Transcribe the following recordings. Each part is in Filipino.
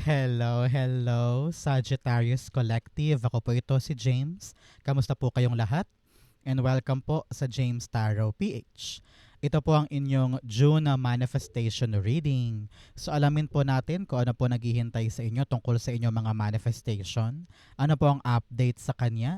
Hello, hello, Sagittarius Collective. Ako po ito si James. Kamusta po kayong lahat? And welcome po sa James Tarot PH. Ito po ang inyong June na manifestation reading. So alamin po natin kung ano po naghihintay sa inyo tungkol sa inyong mga manifestation. Ano po ang update sa kanya?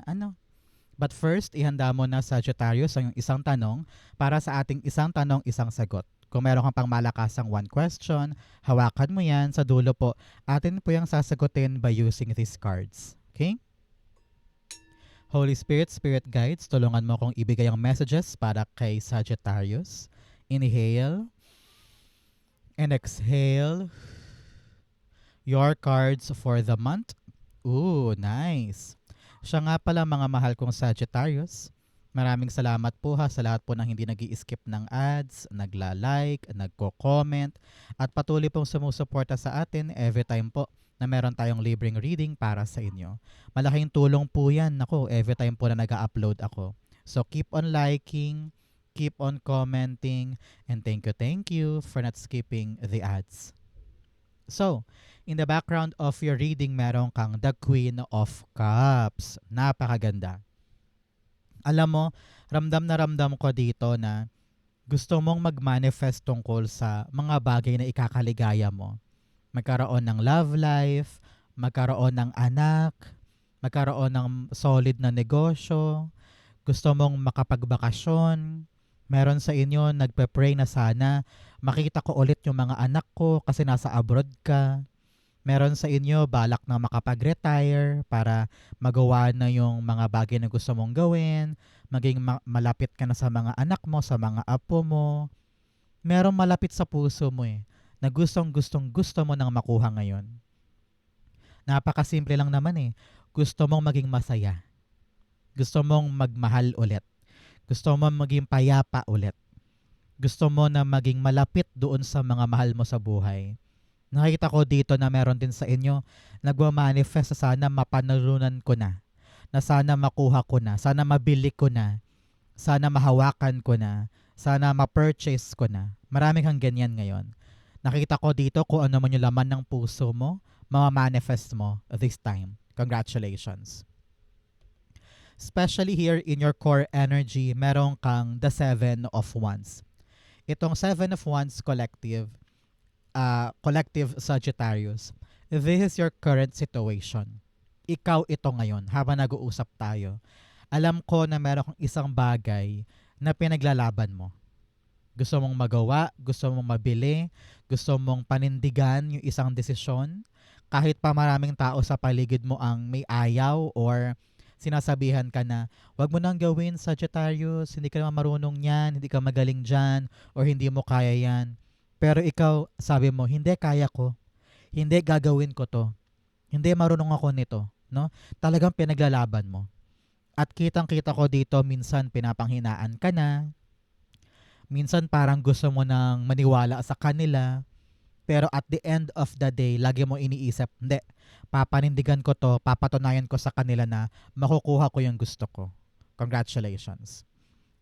But first, ihanda mo na Sagittarius ang isang tanong para sa ating isang tanong, isang sagot. Kung meron kang pang malakasang one question, hawakan mo yan sa dulo po. Atin po yung sasagutin by using these cards. Okay? Holy Spirit, Spirit Guides, tulungan mo kong ibigay ang messages para kay Sagittarius. Inhale and exhale your cards for the month. Ooh, nice. Siya nga pala mga mahal kong Sagittarius. Maraming salamat po sa lahat po ng hindi nag-i-skip ng ads, nagla-like, nagko-comment, at patuloy pong sumusuporta sa atin every time po na meron tayong libreng reading para sa inyo. Malaking tulong po yan, every time po na nag-upload ako. So keep on liking, keep on commenting, and thank you for not skipping the ads. So, in the background of your reading, meron kang the Queen of Cups. Napakaganda. Alam mo, ramdam na ramdam ko dito na gusto mong mag-manifest tungkol sa mga bagay na ikakaligaya mo. Magkaroon ng love life, magkaroon ng anak, magkaroon ng solid na negosyo, gusto mong makapagbakasyon. Meron sa inyo nagpe-pray na sana makita ko ulit yung mga anak ko kasi nasa abroad ka. Meron sa inyo balak na makapag-retire para magawa na yung mga bagay na gusto mong gawin, maging malapit ka na sa mga anak mo, sa mga apo mo. Merong malapit sa puso mo na gusto mo nang makuha ngayon. Napakasimple lang naman Gusto mong maging masaya. Gusto mong magmahal ulit. Gusto mong maging payapa ulit. Gusto mo na maging malapit doon sa mga mahal mo sa buhay. Nakita ko dito na meron din sa inyo nagwa-manifest na sana mapanalunan ko na sana makuha ko na, sana mabili ko na, sana mahawakan ko na, sana ma-purchase ko na. Marami kang ganyan ngayon. Nakita ko dito kung ano man yung laman ng puso mo, mamamanifest mo this time. Congratulations. Especially here in your core energy, meron kang the Seven of Wands. Itong Seven of Wands collective Sagittarius, this is your current situation. Ikaw ito ngayon habang nag-uusap tayo. Alam ko na meron kang isang bagay na pinaglalaban mo. Gusto mong magawa, gusto mong mabili, gusto mong panindigan yung isang desisyon. Kahit pa maraming tao sa paligid mo ang may ayaw or sinasabihan ka na, wag mo nang gawin Sagittarius, hindi ka naman marunong yan, hindi ka magaling dyan, or hindi mo kaya yan. Pero ikaw, sabi mo, hindi kaya ko. Hindi gagawin ko to. Hindi marunong ako nito. No? Talagang pinaglalaban mo. At kitang-kita ko dito, minsan pinapanghinaan ka na. Minsan parang gusto mo nang maniwala sa kanila. Pero at the end of the day, lagi mo iniisip, hindi, papanindigan ko to, papatunayan ko sa kanila na makukuha ko yung gusto ko. Congratulations.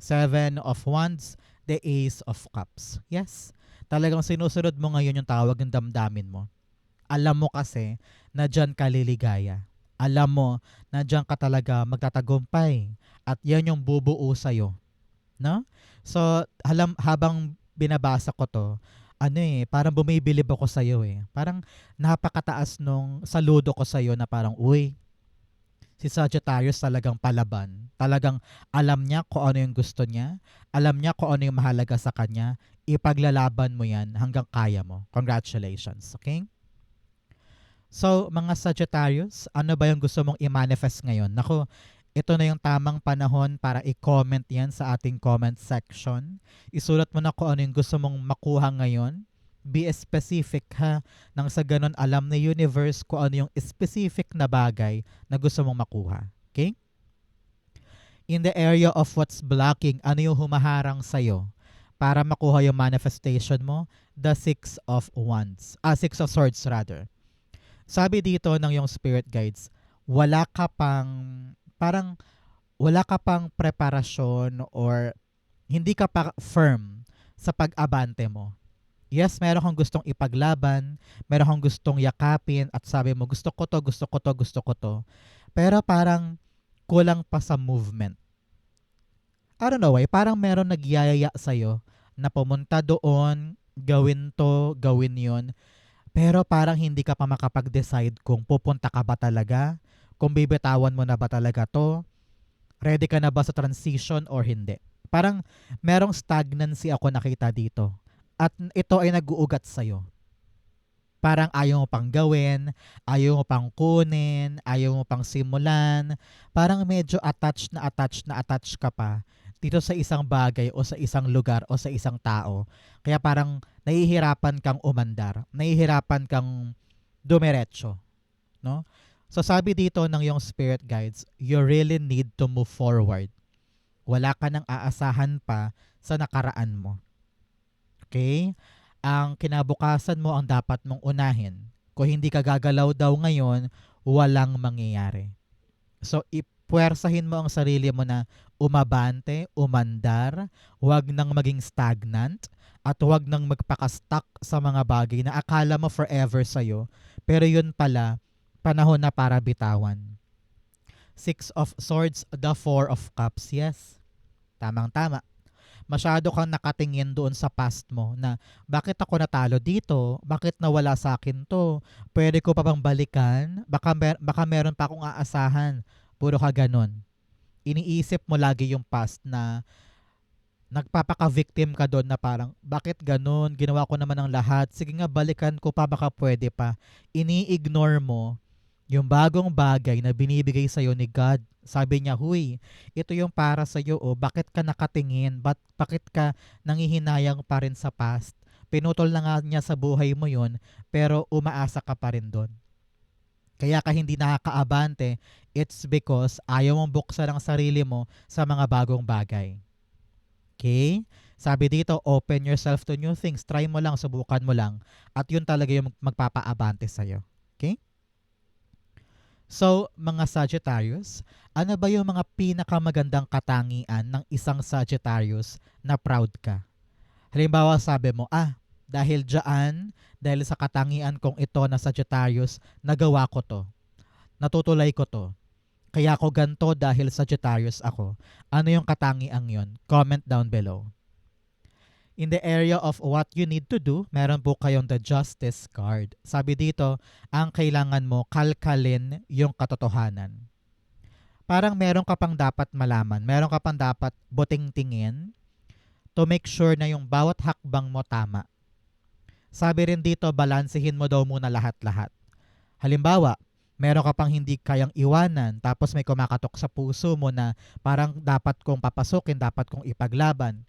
Seven of Wands, the Ace of Cups. Yes, talagang sinusunod mo ngayon yung tawag ng damdamin mo. Alam mo kasi na dyan ka liligaya. Alam mo na dyan ka talaga magtatagumpay. At yan yung bubuo sa'yo. No? So, habang binabasa ko to, parang bumibilib ako sa'yo Parang napakataas nung saludo ko sa'yo na parang, uy, si Sagittarius talagang palaban. Talagang alam niya kung ano yung gusto niya. Alam niya kung ano yung mahalaga sa kanya. Ipaglalaban mo yan hanggang kaya mo. Congratulations. Okay? So, mga Sagittarius, ano ba yung gusto mong i-manifest ngayon? Naku, ito na yung tamang panahon para i-comment yan sa ating comment section. Isulat mo na kung ano yung gusto mong makuha ngayon. Be specific nang sa ganun alam na universe kung ano yung specific na bagay na gusto mong makuha. Okay? In the area of what's blocking, ano yung humaharang sa'yo para makuha yung manifestation mo? The Six of Wands. Six of Swords rather. Sabi dito ng yung spirit guides, wala ka pang preparasyon or hindi ka pa firm sa pag-abante mo. Yes, meron kang gustong ipaglaban, meron kang gustong yakapin at sabi mo, gusto ko to, gusto ko to, gusto ko to. Pero parang kulang pa sa movement. I don't know why, parang meron nagyayaya sa'yo na pumunta doon, gawin to, gawin yon. Pero parang hindi ka pa makapag-decide kung pupunta ka ba talaga, kung bibitawan mo na ba talaga to, ready ka na ba sa transition or hindi. Parang merong stagnancy ako nakita dito. At ito ay nag-uugat sa'yo. Parang ayaw mo pang gawin, ayaw mo pang kunin, ayaw mo pang simulan. Parang medyo attached ka pa dito sa isang bagay o sa isang lugar o sa isang tao. Kaya parang nahihirapan kang umandar, nahihirapan kang dumiretso, no? So sabi dito ng yung spirit guides, you really need to move forward. Wala ka nang aasahan pa sa nakaraan mo. Okay? Ang kinabukasan mo ang dapat mong unahin. Kung hindi ka gagalaw daw ngayon, walang mangyayari. So, ipuwersahin mo ang sarili mo na umabante, umandar, huwag nang maging stagnant, at huwag nang magpakastuck sa mga bagay na akala mo forever sa'yo, pero yun pala, panahon na para bitawan. Six of Swords, the Four of Cups, yes. Tamang-tama. Masyado kang nakatingin doon sa past mo na bakit ako natalo dito? Bakit nawala sa akin to? Pwede ko pa bang balikan? Baka meron pa akong aasahan. Puro ka ganun. Iniisip mo lagi yung past na nagpapaka-victim ka doon na parang bakit ganun? Ginawa ko naman ang lahat. Sige nga, balikan ko pa, baka pwede pa. Ini-ignore mo yung bagong bagay na binibigay sa'yo ni God. Sabi niya, huy, ito yung para sa'yo. O, bakit ka nakatingin? Bakit ka nangihinayang pa rin sa past? Pinutol na nga niya sa buhay mo yun, pero umaasa ka pa rin doon. Kaya ka hindi nakakaabante, it's because ayaw mong buksan ang sarili mo sa mga bagong bagay. Okay? Sabi dito, open yourself to new things. Try mo lang, subukan mo lang. At yun talaga yung magpapaabante sa'yo. Okay? So, mga Sagittarius, ano ba yung mga pinakamagandang katangian ng isang Sagittarius na proud ka? Halimbawa, sabi mo, dahil sa katangian kong ito na Sagittarius, nagawa ko to. Natutulay ko to. Kaya ako ganto dahil Sagittarius ako. Ano yung katangiang yon? Comment down below. In the area of what you need to do, meron po kayong the Justice card. Sabi dito, ang kailangan mo kalkalin yung katotohanan. Parang meron ka pang dapat malaman, meron ka pang dapat buting-tingin to make sure na yung bawat hakbang mo tama. Sabi rin dito, balansehin mo daw muna lahat-lahat. Halimbawa, meron ka pang hindi kayang iwanan tapos may kumakatok sa puso mo na parang dapat kong papasukin, dapat kong ipaglaban.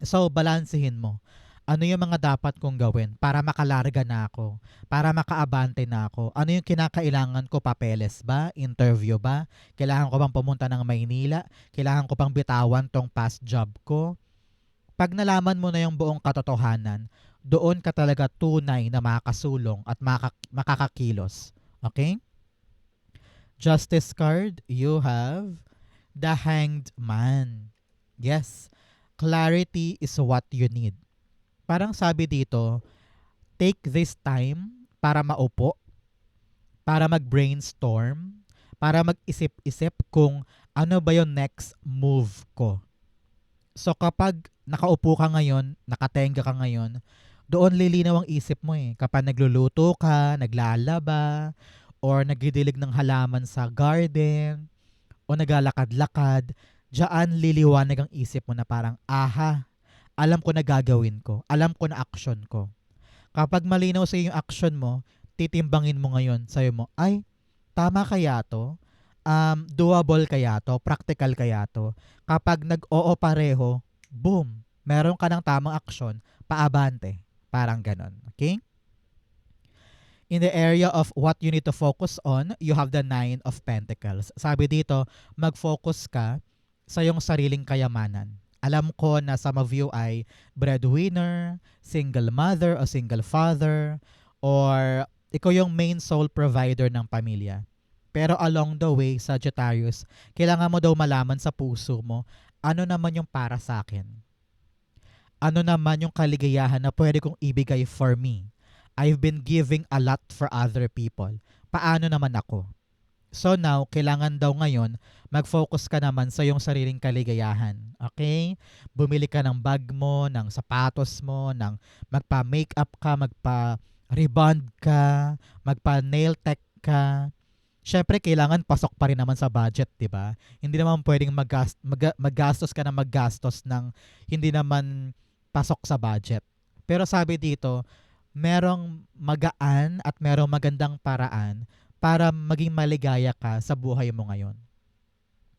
So, balansehin mo. Ano yung mga dapat kong gawin para makalarga na ako? Para makaabante na ako? Ano yung kinakailangan ko? Papeles ba? Interview ba? Kailangan ko bang pumunta ng Maynila? Kailangan ko bang bitawan tong past job ko? Pag nalaman mo na yung buong katotohanan, doon ka talaga tunay na makakasulong at makakakilos. Okay? Justice card, you have the Hanged Man. Yes. Clarity is what you need. Parang sabi dito, take this time para maupo, para mag-brainstorm, para mag-isip-isip kung ano ba yung next move ko. So kapag nakaupo ka ngayon, nakatenga ka ngayon, doon lilinaw ang isip mo eh. Kapag nagluluto ka, naglalaba, or nagdidilig ng halaman sa garden, o naglalakad-lakad, diyan liliwanag ang isip mo na parang, alam ko na gagawin ko. Alam ko na action ko. Kapag malinaw sa yung action mo, titimbangin mo ngayon. Sabi mo, tama kaya to? Doable kaya to? Practical kaya to? Kapag nag-oo pareho, boom, meron ka ng tamang action, paabante. Parang ganon. Okay? In the area of what you need to focus on, you have the Nine of Pentacles. Sabi dito, mag-focus ka sa iyong sariling kayamanan. Alam ko na some of you ay breadwinner, single mother o single father, or ikaw yung main sole provider ng pamilya. Pero along the way, Sagittarius, kailangan mo daw malaman sa puso mo, ano naman yung para sa akin? Ano naman yung kaligayahan na pwede kong ibigay for me? I've been giving a lot for other people. Paano naman ako? So now, kailangan daw ngayon, mag-focus ka naman sa iyong sariling kaligayahan. Okay? Bumili ka ng bag mo, ng sapatos mo, ng magpa-makeup ka, magpa-rebond ka, magpa-nail tech ka. Siyempre, kailangan pasok pa rin naman sa budget, di ba? Hindi naman pwedeng maggastos ka na maggastos ng hindi naman pasok sa budget. Pero sabi dito, merong magaan at merong magandang paraan para maging maligaya ka sa buhay mo ngayon.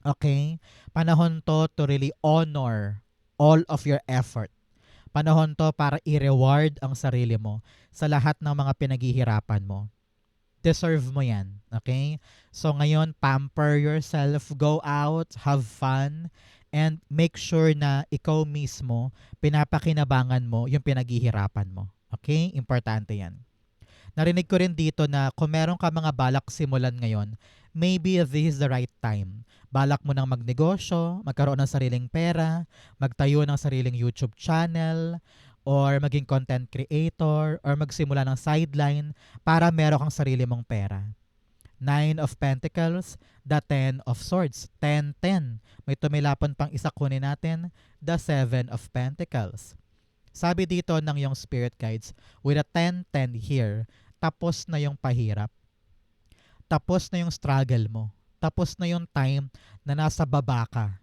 Okay? Panahon to really honor all of your effort. Panahon to para i-reward ang sarili mo sa lahat ng mga pinaghihirapan mo. Deserve mo yan. Okay? So ngayon, pamper yourself, go out, have fun, and make sure na ikaw mismo, pinapakinabangan mo yung pinaghihirapan mo. Okay? Importante yan. Narinig ko rin dito na kung meron ka mga balak simulan ngayon, maybe this is the right time. Balak mo nang magnegosyo, magkaroon ng sariling pera, magtayo ng sariling YouTube channel, or maging content creator, or magsimula ng sideline para meron kang sarili mong pera. 9 of Pentacles, the 10 of Swords, 10-10. May tumilapon pang isa, kunin natin, the 7 of Pentacles. Sabi dito ng yung spirit guides, with a 10-10 here, tapos na yung pahirap. Tapos na yung struggle mo. Tapos na yung time na nasa baba ka.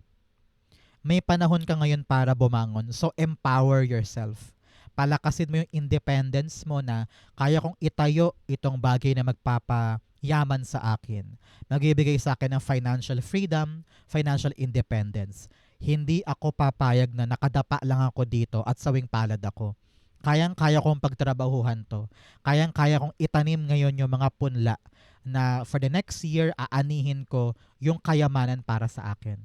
May panahon ka ngayon para bumangon. So, empower yourself. Palakasin mo yung independence mo na kaya kong itayo itong bagay na magpapayaman sa akin. Magbibigay sa akin ng financial freedom, financial independence. Hindi ako papayag na nakadapa lang ako dito at sawing palad ako. Kayang-kaya kong pagtrabahuhan to. Kayang-kaya kong itanim ngayon yung mga punla na for the next year, aanihin ko yung kayamanan para sa akin.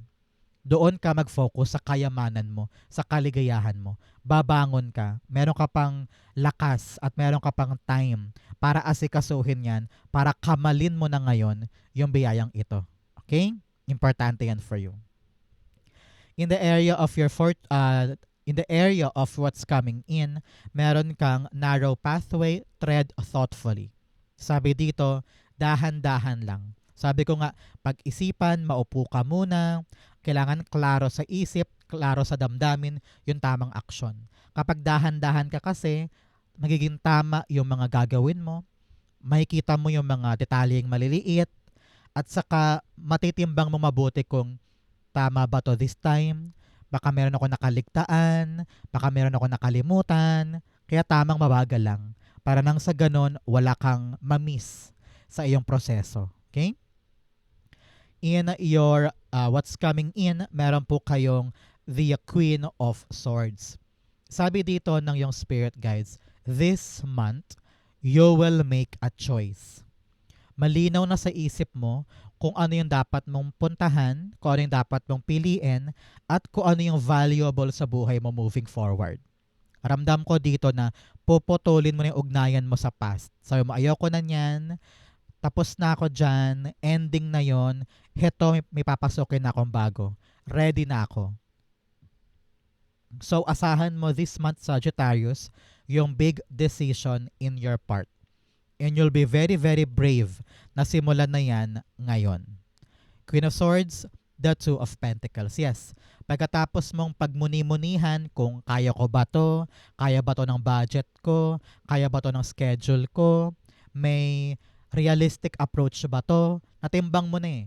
Doon ka mag-focus sa kayamanan mo, sa kaligayahan mo. Babangon ka, meron ka pang lakas at meron ka pang time para asikasuhin yan, para kamalin mo na ngayon yung biyayang ito. Okay? Importante yan for you. In the area of your in the area of what's coming in, meron kang narrow pathway, tread thoughtfully. Sabi dito, dahan-dahan lang. Sabi ko nga, pag-isipan, maupo ka muna, kailangan klaro sa isip, klaro sa damdamin, yung tamang aksyon. Kapag dahan-dahan ka kasi, magiging tama yung mga gagawin mo, makikita mo yung mga detalyeng maliliit, at saka matitimbang mo mabuti kung tama ba to this time, baka meron ako nakaligtaan, baka meron ako nakalimutan, kaya tamang mabagal lang. Para nang sa ganon, wala kang mamiss sa iyong proseso. Okay? In your what's coming in, meron po kayong the Queen of Swords. Sabi dito ng yung spirit guides, this month, you will make a choice. Malinaw na sa isip mo kung ano yung dapat mong puntahan, kung ano yung dapat mong piliin, at kung ano yung valuable sa buhay mo moving forward. Ramdam ko dito na puputulin mo na yung ugnayan mo sa past. Sabi mo, ayoko na niyan, tapos na ako dyan, ending na yon, heto may papasukin na akong bago. Ready na ako. So, asahan mo this month, Sagittarius, yung big decision in your part. And you'll be very, very brave na simulan na yan ngayon. Queen of Swords, the Two of Pentacles. Yes, pagkatapos mong pagmuni-munihan kung kaya ko ba to, kaya ba to ng budget ko, kaya ba to ng schedule ko, may realistic approach ba to, natimbang mo na eh.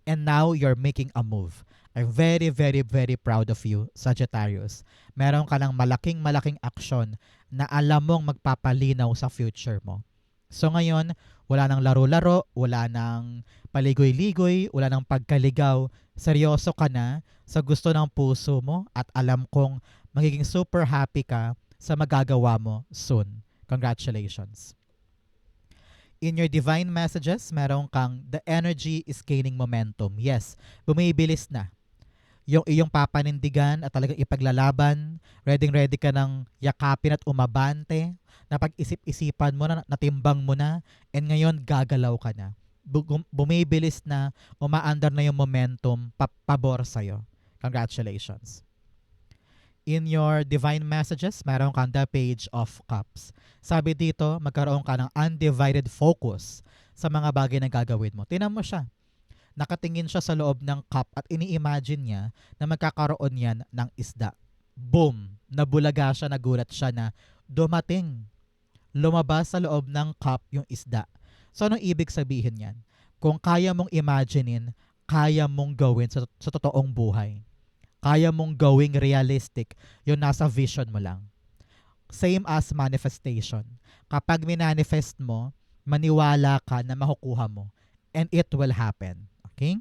And now, you're making a move. I'm very, very, very proud of you, Sagittarius. Meron ka ng malaking aksyon na alam mong magpapalinaw sa future mo. So ngayon, wala nang laro-laro, wala nang paligoy-ligoy, wala nang pagkaligaw. Seryoso ka na sa gusto ng puso mo at alam kong magiging super happy ka sa magagawa mo soon. Congratulations. In your divine messages, meron kang the energy is gaining momentum. Yes, bumibilis na. Yung iyong papanindigan at talagang ipaglalaban, ready ka ng yakapin at umabante, na pag-isip-isipan mo na, natimbang mo na, and ngayon gagalaw ka na. Bumibilis na, umaandar na yung momentum, pabor sa'yo. Congratulations. In your divine messages, meron kang the Page of Cups. Sabi dito, magkaroon ka ng undivided focus sa mga bagay na gagawin mo. Tingnan mo siya. Nakatingin siya sa loob ng cup at ini-imagine niya na magkakaroon yan ng isda. Boom! Nabulaga siya, nagulat siya na dumating. Lumabas sa loob ng cup yung isda. So, anong ibig sabihin yan? Kung kaya mong imaginein, kaya mong gawin sa totoong buhay. Kaya mong gawing realistic yung nasa vision mo lang. Same as manifestation. Kapag minanifest mo, maniwala ka na makukuha mo. And it will happen. Okay?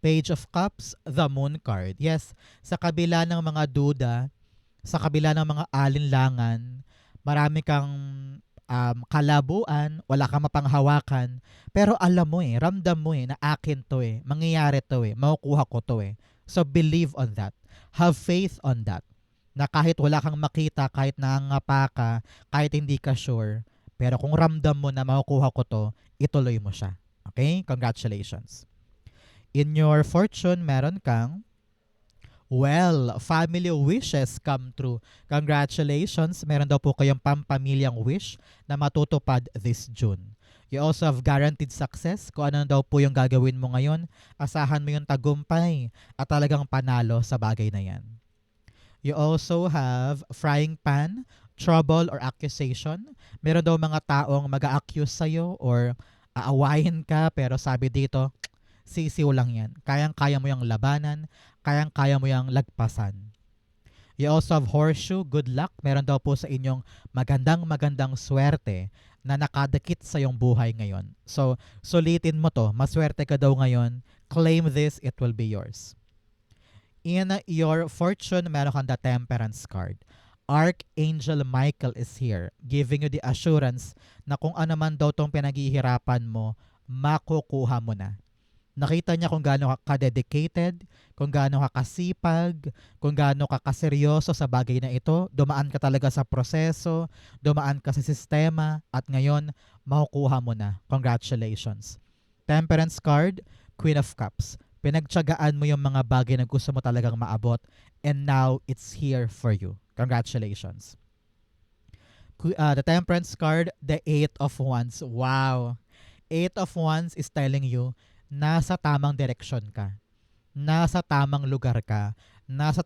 Page of Cups, the Moon card. Yes, sa kabila ng mga duda, sa kabila ng mga alinlangan, marami kang kalabuan, wala kang mapanghawakan, pero alam mo ramdam mo na akin to mangyayari to makukuha ko to So believe on that. Have faith on that. Na kahit wala kang makita, kahit nangangapa ka, kahit hindi ka sure, pero kung ramdam mo na makukuha ko to, ituloy mo siya. Okay? Congratulations. In your fortune, meron kang family wishes come true. Congratulations. Meron daw po kayong pampamilyang wish na matutupad this June. You also have guaranteed success. Kung ano daw po yung gagawin mo ngayon, asahan mo yung tagumpay at talagang panalo sa bagay na yan. You also have frying pan, trouble or accusation. Meron daw mga taong mag-a-accuse sa'yo or aawahin ka, pero sabi dito, sisiw lang yan. Kayang-kaya mo yung labanan, kayang-kaya mo yung lagpasan. You also have horseshoe, good luck. Meron daw po sa inyong magandang swerte na nakadikit sa iyong buhay ngayon. So, sulitin mo to. Maswerte ka daw ngayon. Claim this, it will be yours. In your fortune, meron kang the Temperance card. Archangel Michael is here, giving you the assurance na kung ano man daw tong pinaghihirapan mo, makukuha mo na. Nakita niya kung gaano ka dedicated, kung gaano ka kasipag, kung gaano ka kaseryoso sa bagay na ito. Dumaan ka talaga sa proseso, dumaan ka sa sistema, at ngayon, makukuha mo na. Congratulations. Temperance card, Queen of Cups. Pinagtiyagaan mo yung mga bagay na gusto mo talagang maabot, and now, it's here for you. Congratulations. The Temperance card, the Eight of Wands. Wow! Eight of Wands is telling you, nasa tamang direksyon ka. Nasa tamang lugar ka. Nasa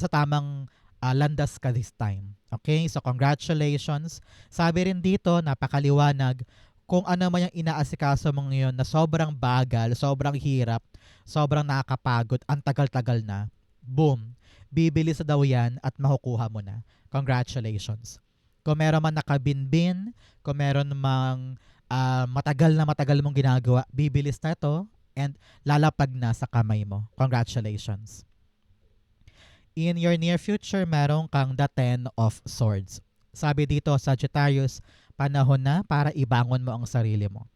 tamang landas ka this time. Okay? So, congratulations. Sabi rin dito, napakaliwanag, kung ano man yung inaasikaso mo ngayon na sobrang bagal, sobrang hirap, sobrang nakakapagod, ang tagal-tagal na, boom, bibilis daw yan at makukuha mo na. Congratulations. Kung meron man nakabinbin, kung meron mang matagal mong ginagawa, bibilis na ito and lalapag na sa kamay mo. Congratulations. In your near future, meron kang the Ten of Swords. Sabi dito, Sagittarius, panahon na para ibangon mo ang sarili mo.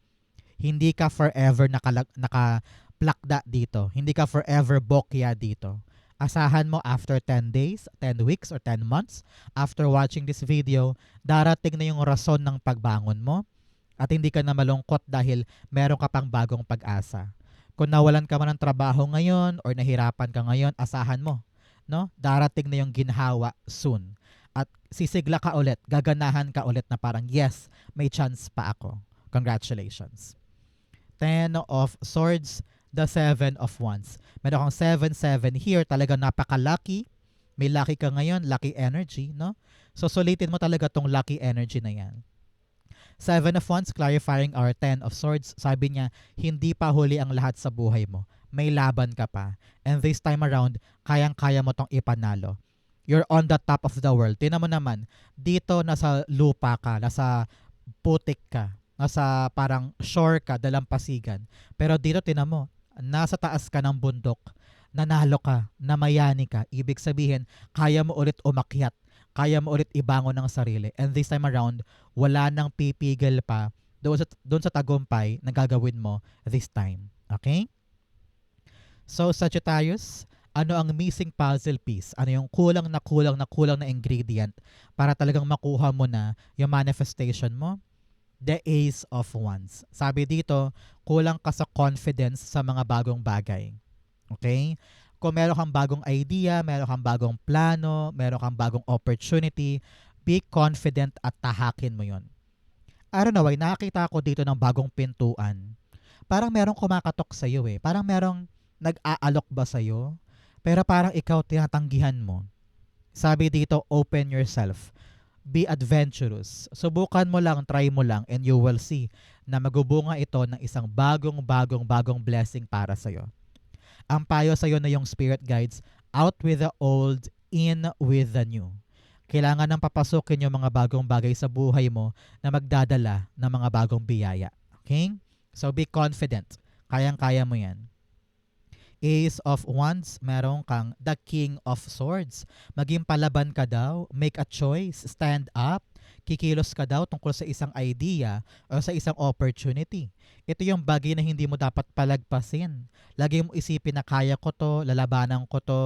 Hindi ka forever nakaplakda dito. Hindi ka forever bokya dito. Asahan mo after 10 days, 10 weeks, or 10 months, after watching this video, darating na yung rason ng pagbangon mo. At hindi ka na malungkot dahil meron ka pang bagong pag-asa. Kung nawalan ka man ng trabaho ngayon or nahirapan ka ngayon, asahan mo. No? Darating na yung ginhawa soon. At sisigla ka ulit, gaganahan ka ulit na parang, yes, may chance pa ako. Congratulations. Ten of Swords, the Seven of Wands. Meron kang 7-7 here, talaga napaka-lucky. May lucky ka ngayon, lucky energy, no? So sulitin mo talaga tong lucky energy na yan. Seven of Wands, clarifying our Ten of Swords. Sabi niya, hindi pa huli ang lahat sa buhay mo. May laban ka pa. And this time around, kayang-kaya mo tong ipanalo. You're on the top of the world. Tingnan mo naman, dito nasa lupa ka, nasa putik ka, nasa parang shore ka, dalampasigan. Pero dito tingnan mo, nasa taas ka ng bundok, nanalo ka, namayani ka. Ibig sabihin, kaya mo ulit umakyat. Kaya mo ulit ibangon ng sarili. And this time around, wala nang pipigil pa doon sa tagumpay na gagawin mo this time. Okay? So, Sagittarius, ano ang missing puzzle piece? Ano yung kulang na ingredient para talagang makuha mo na yung manifestation mo? The Ace of Wands. Sabi dito, kulang ka sa confidence sa mga bagong bagay. Okay? Kung meron kang bagong idea, meron kang bagong plano, meron kang bagong opportunity, be confident at tahakin mo yon. I don't know why, nakakita ako dito ng bagong pintuan. Parang merong kumakatok sa'yo eh. Parang merong nag-aalok ba sa'yo? Pero parang ikaw tinatanggihan mo. Sabi dito, open yourself. Be adventurous. Subukan mo lang, try mo lang, and you will see na magubunga ito ng isang bagong blessing para sa'yo. Ang payo sa'yo na yung spirit guides, out with the old, in with the new. Kailangan nang papasukin yung mga bagong bagay sa buhay mo na magdadala ng mga bagong biyaya. Okay? So be confident. Kayang-kaya mo yan. Ace of Wands, meron kang the King of Swords. Maging palaban ka daw, make a choice, stand up, kikilos ka daw tungkol sa isang idea o sa isang opportunity. Ito yung bagay na hindi mo dapat palagpasin. Lagi mo isipin na kaya ko to, lalabanan ko to,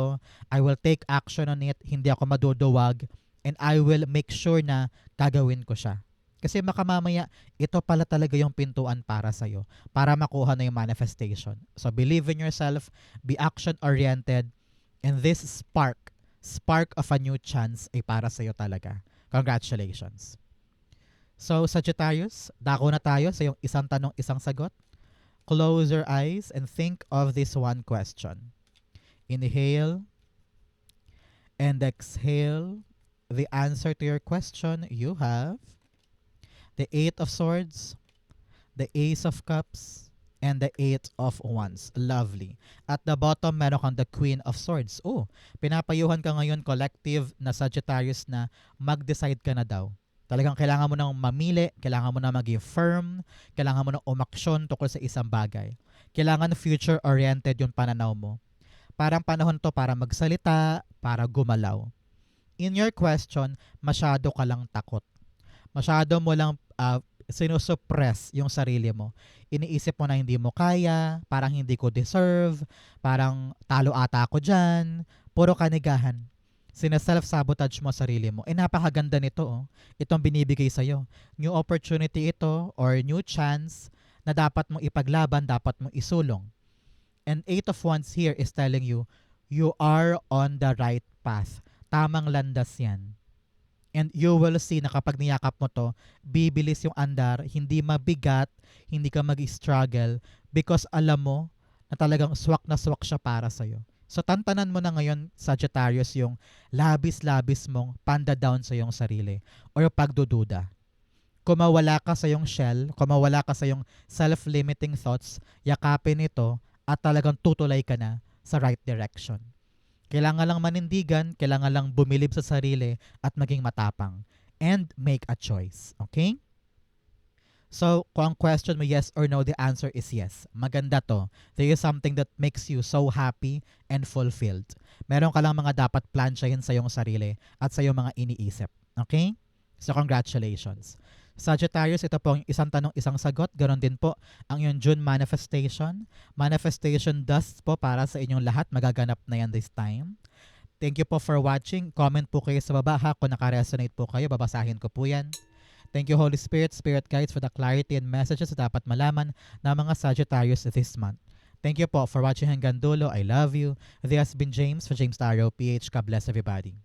I will take action on it, hindi ako maduduwag, and I will make sure na gagawin ko siya. Kasi makamamaya, ito pala talaga yung pintuan para sa'yo, para makuha na yung manifestation. So believe in yourself, be action-oriented, and this spark of a new chance ay para sa'yo talaga. Congratulations. So Sagittarius, dako na tayo sa yung isang tanong, isang sagot. Close your eyes and think of this one question. Inhale and exhale. The answer to your question, you have the Eight of Swords, the Ace of Cups, and the Eight of Wands. Lovely. At the bottom, meron kang the Queen of Swords. Oh, pinapayuhan ka ngayon, collective na Sagittarius, na mag-decide ka na daw. Talagang kailangan mo nang mamili, kailangan mo na maging firm, kailangan mo na umaksyon tungkol sa isang bagay. Kailangan future-oriented yung pananaw mo. Parang panahon to para magsalita, para gumalaw. In your question, masyado ka lang takot. Masyado mo lang sinusuppress yung sarili mo. Iniisip mo na hindi mo kaya, parang hindi ko deserve, parang talo ata ako dyan, puro kanigahan. Sinaself-sabotage mo sarili mo. Napakaganda nito. Oh. Itong binibigay sa'yo. New opportunity ito or new chance na dapat mong ipaglaban, dapat mong isulong. And Eight of Wands here is telling you, you are on the right path. Tamang landas yan. And you will see na kapag niyakap mo to, bibilis yung andar, hindi mabigat, hindi ka mag-struggle because alam mo na talagang swak na swak siya para sa'yo. So tantanan mo na ngayon, Sagittarius, yung labis-labis mong panda-down sa iyong sarili o yung pagdududa. Kung mawala ka sa iyong shell, kung mawala ka sa iyong self-limiting thoughts, yakapin ito at talagang tutulay ka na sa right direction. Kailangan lang manindigan, kailangan lang bumilib sa sarili at maging matapang. And make a choice. Okay? So, kung ang question mo yes or no, the answer is yes. Maganda to. There is something that makes you so happy and fulfilled. Meron ka lang mga dapat plansyahin sa iyong sarili at sa iyong mga iniisip. Okay? So, congratulations. Sagittarius, ito po ang isang tanong, isang sagot. Ganon din po ang iyong June manifestation. Manifestation dust po para sa inyong lahat. Magaganap na yan this time. Thank you po for watching. Comment po kayo sa baba ha. Kung nakaresonate po kayo, babasahin ko po yan. Thank you Holy Spirit, Spirit Guides for the clarity and messages na dapat malaman ng mga Sagittarius this month. Thank you po for watching hanggang dulo. I love you. This has been James for James Tarot PH. God bless everybody.